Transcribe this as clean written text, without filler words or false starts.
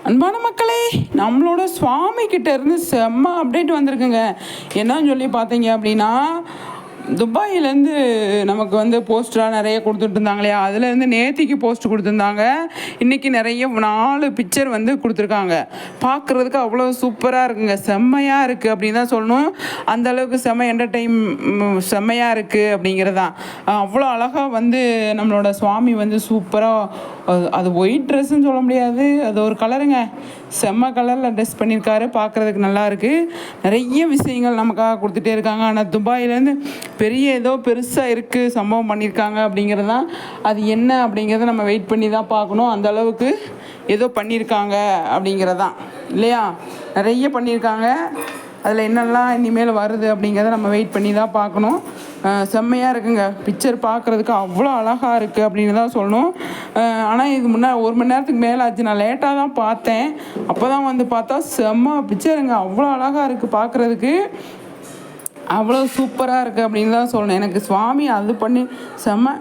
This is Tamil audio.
அன்பான மக்களே, நம்மளோட சுவாமி கிட்ட இருந்து செம்ம அப்டேட் வந்திருக்குங்க. என்னன்னு சொல்லி பார்த்தீங்க அப்படின்னா, துபாயிலேருந்து நமக்கு வந்து போஸ்டராக நிறைய கொடுத்துட்டு இருந்தாங்க இல்லையா, அதுலேருந்து நேத்திக்கு போஸ்ட் கொடுத்துருந்தாங்க. இன்றைக்கி நிறைய 4 பிக்சர் வந்து கொடுத்துருக்காங்க. பார்க்குறதுக்கு அவ்வளோ சூப்பராக இருக்குங்க, செம்மையாக இருக்குது அப்படின்னு தான் சொல்லணும். அந்தளவுக்கு செம்மையாக இருக்குது அப்படிங்கிறதான். அவ்வளோ அழகாக வந்து நம்மளோட சுவாமி வந்து சூப்பராக, அது ஒயிட் ட்ரெஸ்ஸுன்னு சொல்ல முடியாது, அது ஒரு கலருங்க, செம்ம கலரில் ட்ரெஸ் பண்ணியிருக்காரு. பார்க்குறதுக்கு நல்லா இருக்குது. நிறைய விஷயங்கள் நமக்காக கொடுத்துட்டே இருக்காங்க. ஆனால் துபாயிலேருந்து ஏதோ பெருசாக இருக்குது, சம்பவம் பண்ணியிருக்காங்க அப்படிங்கிறது தான். அது என்ன அப்படிங்கிறத நம்ம வெயிட் பண்ணி தான் பார்க்கணும். அந்த அளவுக்கு ஏதோ பண்ணியிருக்காங்க அப்படிங்கிறதான் இல்லையா, நிறைய பண்ணியிருக்காங்க. அதில் என்னெல்லாம் இனிமேல் வருது அப்படிங்கிறத நம்ம வெயிட் பண்ணி தான் பார்க்கணும். செம்மையாக இருக்குங்க, பிக்சர் பார்க்குறதுக்கு அவ்வளோ அழகாக இருக்குது அப்படின்னு தான் சொல்லணும். ஆனால் இது 1 மணி நேரத்துக்கு மேலே ஆச்சு, நான் லேட்டாக தான் பார்த்தேன். அப்போ தான் வந்து பார்த்தா செம்ம பிக்சருங்க, அவ்வளோ அழகாக இருக்குது பார்க்குறதுக்கு, அவ்வளோ சூப்பராக இருக்குது அப்படின்னு தான் சொல்லணும். எனக்கு சுவாமி அது பண்ணி செம்ம